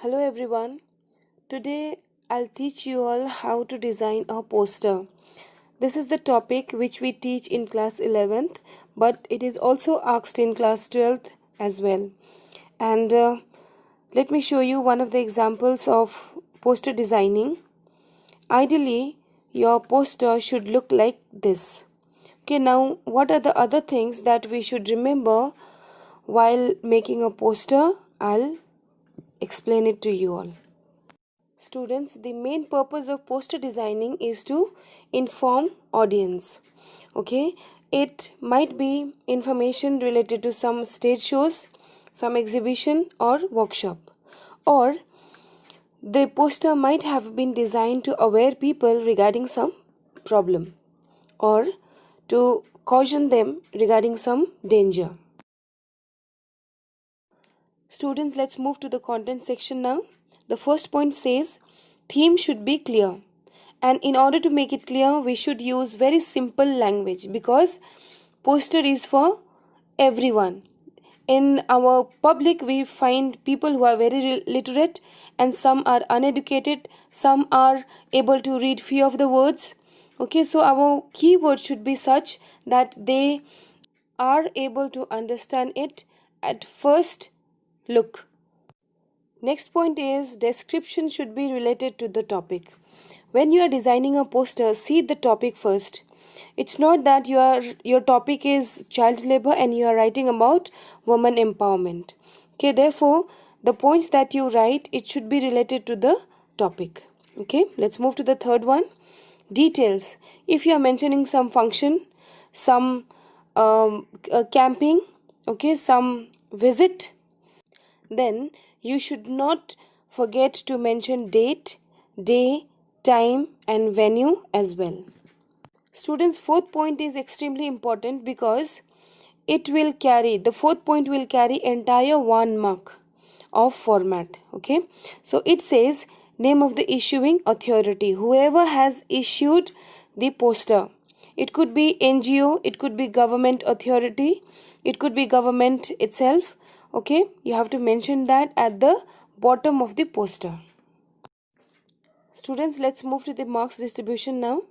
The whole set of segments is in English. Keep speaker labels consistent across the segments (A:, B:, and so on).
A: Hello everyone. Today I'll teach you all how to design a poster. This is the topic which we teach in class 11th, but it is also asked in class 12th as well. And let me show you one of the examples of poster designing. Ideally, your poster should look like this. Okay, now what are the other things that we should remember while making a poster? I'll explain it to you all. Students, the main purpose of poster designing is to inform audience. Okay, it might be information related to some stage shows, some exhibition or workshop, or the poster might have been designed to aware people regarding some problem or to caution them regarding some danger. Students, let's move to the content section now. The first point says theme should be clear. And in order to make it clear, we should use very simple language because poster is for everyone. In our public, we find people who are very literate and some are uneducated, some are able to read few of the words. Okay, so our keywords should be such that they are able to understand it at first look. Next point is description should be related to the topic. When you are designing a poster, see the topic first. It's not that your topic is child labor and you are writing about women empowerment. Okay, therefore the points that you write, it should be related to the topic. Okay, let's move to the third one. Details. If you are mentioning some function, some camping, okay, some visit, then you should not forget to mention date, day, time and venue as well. Students, fourth point is extremely important because the fourth point will carry entire 1 mark of format. Okay, so it says name of the issuing authority, whoever has issued the poster. It could be NGO, it could be government authority, it could be government itself. Okay, you have to mention that at the bottom of the poster. Students, let's move to the marks distribution now.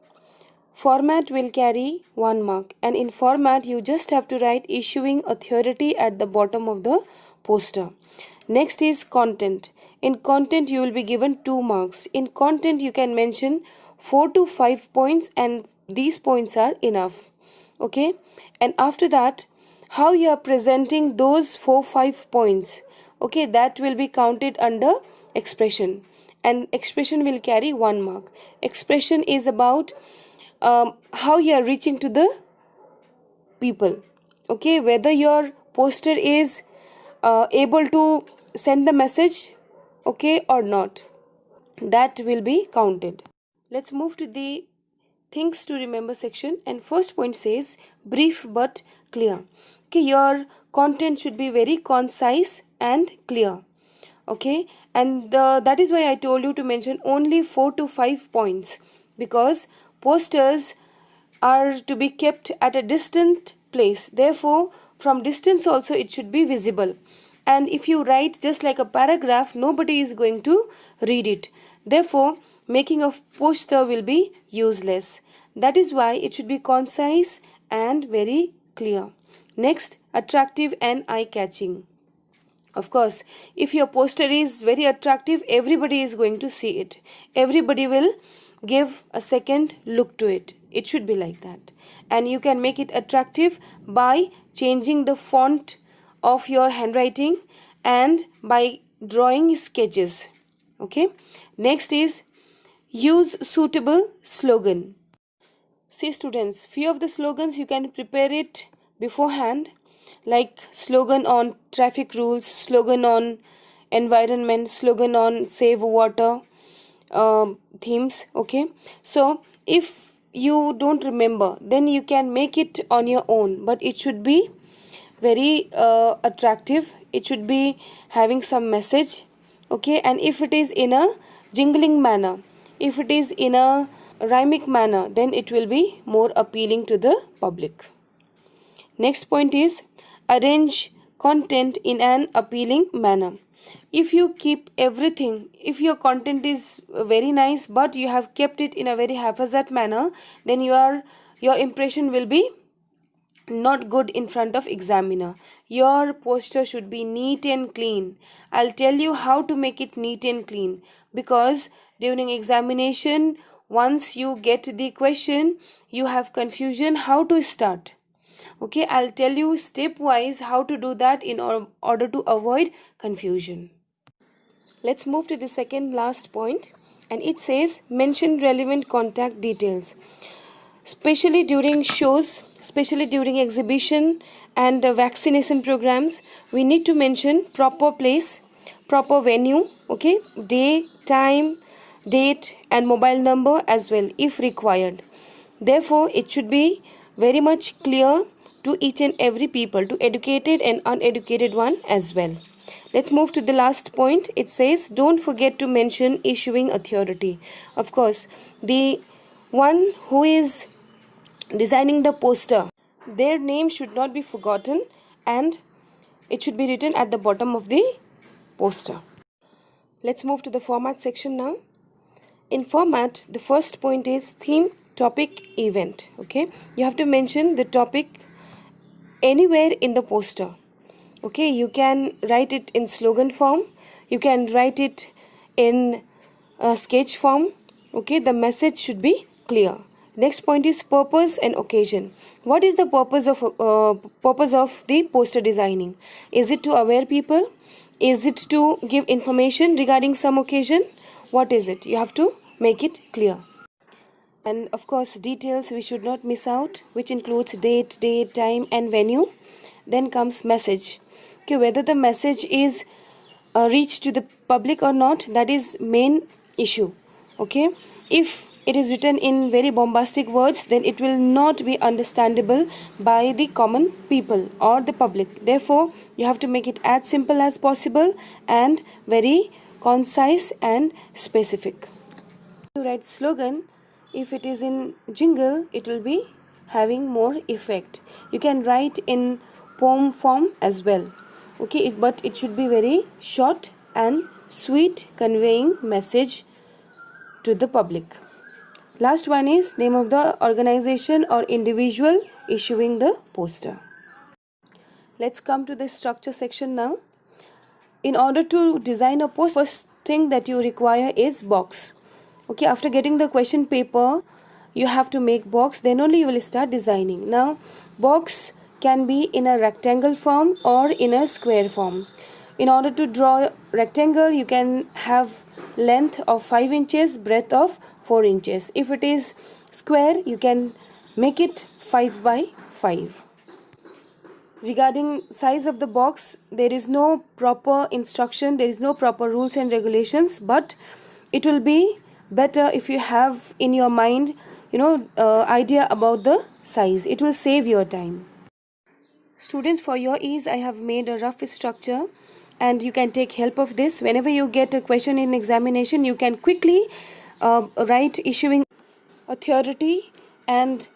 A: Format will carry 1 mark, and in format you just have to write issuing authority at the bottom of the poster. Next is content. In content you will be given 2 marks. In content you can mention 4 to 5 points and these points are enough. Okay, and after that how you are presenting those 4-5 points, okay, that will be counted under expression, and expression will carry 1 mark. Expression is about how you are reaching to the people. Okay, whether your poster is able to send the message, okay, or not, that will be counted. Let's move to the things to remember section, and first point says brief but clear. Okay, your content should be very concise and clear. Okay, and that is why I told you to mention only 4 to 5 points, because posters are to be kept at a distant place, therefore from distance also it should be visible, and if you write just like a paragraph, nobody is going to read it, therefore making a poster will be useless. That is why it should be concise and very clear. Next, attractive and eye-catching. Of course, if your poster is very attractive, everybody is going to see it. Everybody will give a second look to it. It should be like that. And you can make it attractive by changing the font of your handwriting and by drawing sketches. Okay. Next is use suitable slogan. See students, few of the slogans you can prepare it beforehand, like slogan on traffic rules, slogan on environment, slogan on save water themes. Okay, so if you don't remember, then you can make it on your own, but it should be very attractive, it should be having some message. Okay, and if it is in a jingling manner, if it is in a rhymic manner, then it will be more appealing to the public. Next point is arrange content in an appealing manner. If you keep everything, if your content is very nice but you have kept it in a very haphazard manner, then your impression will be not good in front of examiner. Your poster should be neat and clean. I'll tell you how to make it neat and clean, because during examination, once you get the question, you have confusion how to start. Okay, I'll tell you stepwise how to do that in order to avoid confusion. Let's move to the second last point, and it says mention relevant contact details. Especially during shows, especially during exhibition and vaccination programs, we need to mention proper place, proper venue, okay, day, time, date and mobile number as well if required. Therefore, it should be very much clear to each and every people, to educated and uneducated one as well. Let's move to the last point. It says don't forget to mention issuing authority. Of course, the one who is designing the poster, their name should not be forgotten and it should be written at the bottom of the poster. Let's move to the format section now. In format, the first point is theme, topic, event. Okay, you have to mention the topic anywhere in the poster. Okay, you can write it in slogan form, you can write it in sketch form. Okay, the message should be clear. Next point is purpose and occasion. What is the purpose of the poster designing? Is it to aware people? Is it to give information regarding some occasion? What is it? You have to make it clear. And of course, details we should not miss out, which includes date, time and venue. Then comes message. Okay, whether the message is reached to the public or not, that is main issue. Okay, if it is written in very bombastic words, then it will not be understandable by the common people or the public. Therefore, you have to make it as simple as possible and very concise and specific. To write slogan, if it is in jingle, it will be having more effect. You can write in poem form as well. Okay, but it should be very short and sweet, conveying message to the public. Last one is name of the organization or individual issuing the poster. Let's come to the structure section now. In order to design a poster, first thing that you require is box. Okay, after getting the question paper, you have to make box, then only you will start designing. Now, box can be in a rectangle form or in a square form. In order to draw rectangle, you can have length of 5 inches, breadth of 4 inches. If it is square, you can make it 5 by 5. Regarding size of the box, there is no proper instruction, there is no proper rules and regulations, but it will be better if you have in your mind, idea about the size. It will save your time. Students, for your ease, I have made a rough structure and you can take help of this. Whenever you get a question in examination, you can quickly write issuing authority and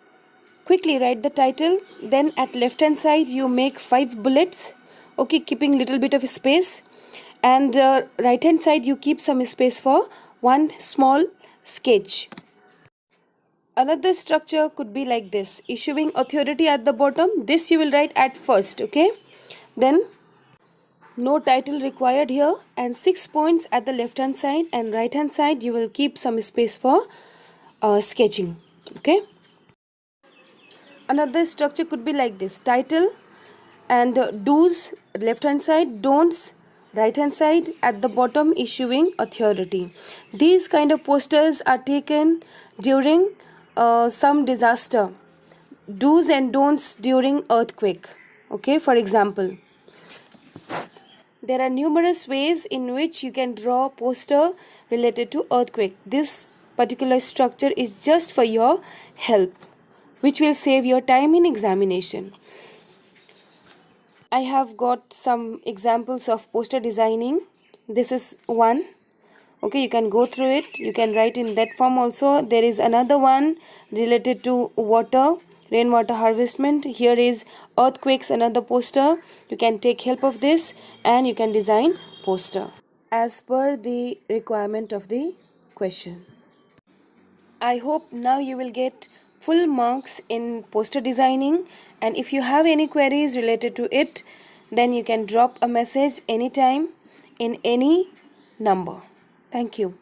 A: quickly write the title. Then at left hand side you make 5 bullets, okay, keeping little bit of space, and right hand side you keep some space for one small sketch. Another structure could be like this: issuing authority at the bottom, this you will write at first, okay, then no title required here, and 6 points at the left hand side, and right hand side you will keep some space for sketching, okay. Another structure could be like this: title and do's left hand side, don'ts right hand side, at the bottom issuing authority. These kind of posters are taken during some disaster, do's and don'ts during earthquake, okay. For example, there are numerous ways in which you can draw a poster related to earthquake. This particular structure is just for your help, which will save your time in examination. I have got some examples of poster designing. This is one, okay, you can go through it, you can write in that form also. There is another one related to water, rainwater harvestment. Here is earthquakes, another poster. You can take help of this and you can design poster as per the requirement of the question. I hope now you will get full marks in poster designing, and if you have any queries related to it, then you can drop a message anytime in any number. Thank you.